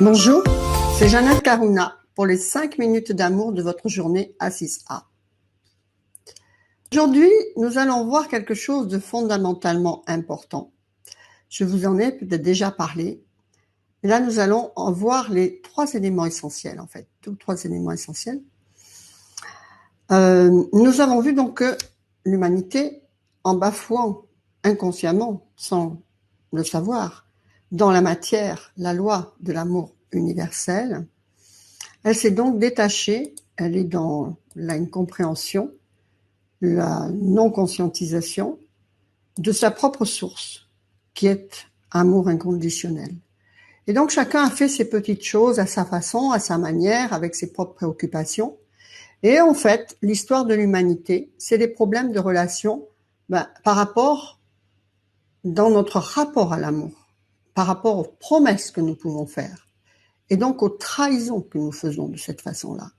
Bonjour, c'est Jeannette Karuna pour les 5 minutes d'amour de votre journée à 6A. Aujourd'hui, nous allons voir quelque chose de fondamentalement important. Je vous en ai peut-être déjà parlé. Et là, nous allons en voir les 3 éléments essentiels, en fait, tous 3 éléments essentiels. Nous avons vu donc que l'humanité, en bafouant inconsciemment, sans le savoir, dans la matière, la loi de l'amour universel, elle s'est donc détachée, elle est dans l'incompréhension, la non-conscientisation de sa propre source, qui est amour inconditionnel. Et donc chacun a fait ses petites choses à sa façon, à sa manière, avec ses propres préoccupations. Et en fait, l'histoire de l'humanité, c'est des problèmes de relation par rapport, dans notre rapport à l'amour, par rapport aux promesses que nous pouvons faire, et donc aux trahisons que nous faisons de cette façon-là.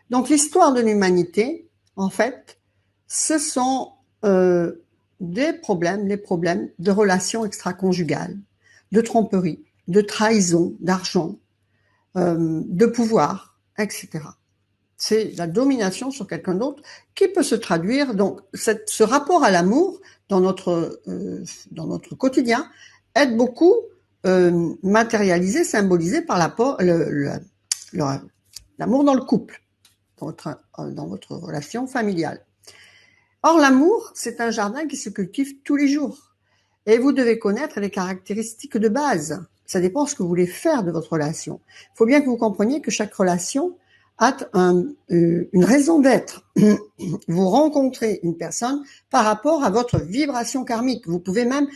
Donc l'histoire de l'humanité, en fait, ce sont les problèmes de relations extra-conjugales, de tromperie, de trahison, d'argent, de pouvoir, etc. C'est la domination sur quelqu'un d'autre qui peut se traduire, donc ce rapport à l'amour dans notre quotidien est beaucoup matérialisé, symbolisé par l'amour dans le couple, dans votre relation familiale. Or, l'amour, c'est un jardin qui se cultive tous les jours. Et vous devez connaître les caractéristiques de base. Ça dépend de ce que vous voulez faire de votre relation. Il faut bien que vous compreniez que chaque relation a une raison d'être. Vous rencontrez une personne par rapport à votre vibration karmique. Vous pouvez même,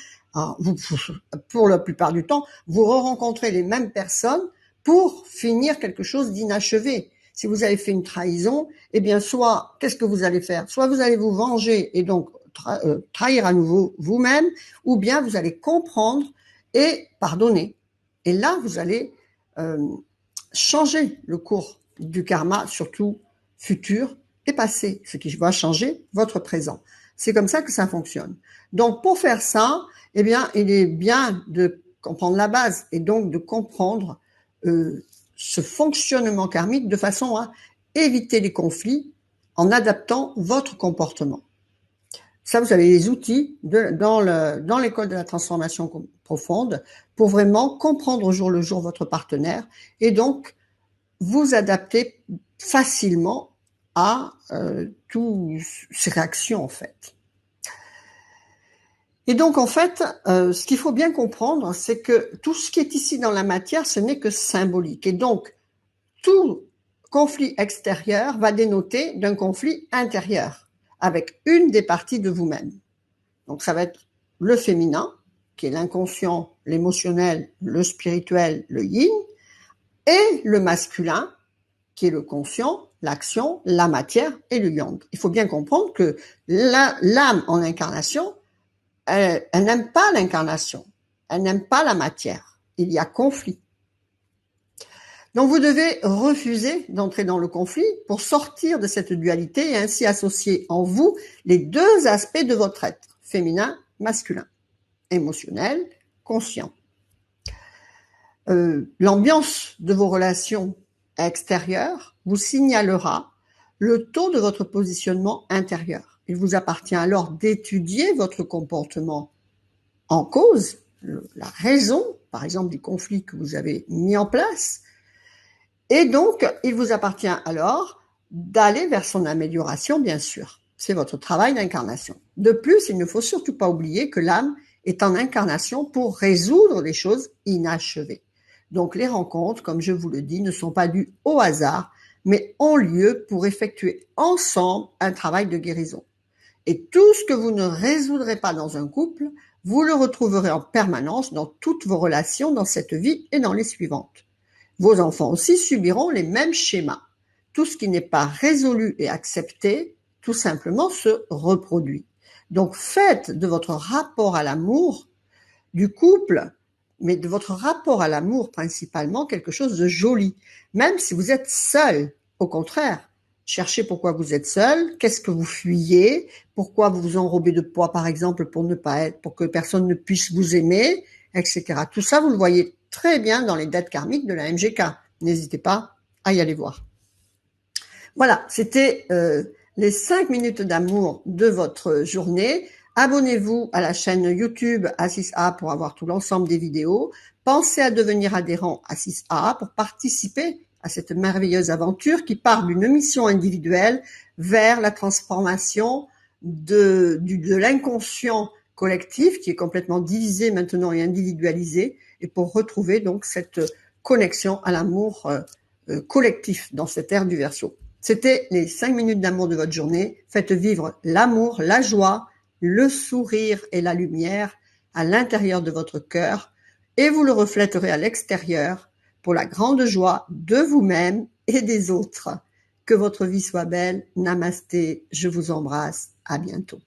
pour la plupart du temps, vous rencontrez les mêmes personnes pour finir quelque chose d'inachevé. Si vous avez fait une trahison, eh bien, soit, qu'est-ce que vous allez faire? Soit vous allez vous venger et donc trahir à nouveau vous-même, ou bien vous allez comprendre et pardonner. Et là, vous allez changer le cours du karma, surtout futur et passé, ce qui va changer votre présent. C'est comme ça que ça fonctionne. Donc, pour faire ça, eh bien, il est bien de comprendre la base et donc de comprendre ce fonctionnement karmique de façon à éviter les conflits en adaptant votre comportement. Ça, vous avez les outils dans l'école de la transformation profonde pour vraiment comprendre au jour le jour votre partenaire et donc vous adapter facilement à toutes ces réactions en fait. Et donc en fait, ce qu'il faut bien comprendre, c'est que tout ce qui est ici dans la matière, ce n'est que symbolique. Et donc, tout conflit extérieur va dénoter d'un conflit intérieur avec une des parties de vous-même. Donc ça va être le féminin, qui est l'inconscient, l'émotionnel, le spirituel, le yin, et le masculin, qui est le conscient, l'action, la matière et le yang. Il faut bien comprendre que l'âme en incarnation, elle n'aime pas l'incarnation, elle n'aime pas la matière. Il y a conflit. Donc vous devez refuser d'entrer dans le conflit pour sortir de cette dualité et ainsi associer en vous les 2 aspects de votre être, féminin, masculin, émotionnel, conscient. L'ambiance de vos relations extérieures vous signalera le taux de votre positionnement intérieur. Il vous appartient alors d'étudier votre comportement en cause, la raison, par exemple, du conflit que vous avez mis en place. Et donc, il vous appartient alors d'aller vers son amélioration, bien sûr. C'est votre travail d'incarnation. De plus, il ne faut surtout pas oublier que l'âme est en incarnation pour résoudre les choses inachevées. Donc, les rencontres, comme je vous le dis, ne sont pas dues au hasard, mais ont lieu pour effectuer ensemble un travail de guérison. Et tout ce que vous ne résoudrez pas dans un couple, vous le retrouverez en permanence dans toutes vos relations dans cette vie et dans les suivantes. Vos enfants aussi subiront les mêmes schémas. Tout ce qui n'est pas résolu et accepté, tout simplement se reproduit. Donc faites de votre rapport à l'amour du couple, mais de votre rapport à l'amour principalement, quelque chose de joli. Même si vous êtes seul, au contraire, cherchez pourquoi vous êtes seul, qu'est-ce que vous fuyez, pourquoi vous vous enrobez de poids par exemple pour que personne ne puisse vous aimer, etc. Tout ça, vous le voyez très bien dans les dettes karmiques de la MGK. N'hésitez pas à y aller voir. Voilà, c'était les 5 minutes d'amour de votre journée. Abonnez-vous à la chaîne YouTube A6A pour avoir tout l'ensemble des vidéos. Pensez à devenir adhérent A6A pour participer à cette merveilleuse aventure qui part d'une mission individuelle vers la transformation de l'inconscient collectif qui est complètement divisé maintenant et individualisé, et pour retrouver donc cette connexion à l'amour collectif dans cette ère du Verseau. C'était les 5 minutes d'amour de votre journée. Faites vivre l'amour, la joie, le sourire et la lumière à l'intérieur de votre cœur, et vous le reflèterez à l'extérieur pour la grande joie de vous-même et des autres. Que votre vie soit belle. Namasté, je vous embrasse. À bientôt.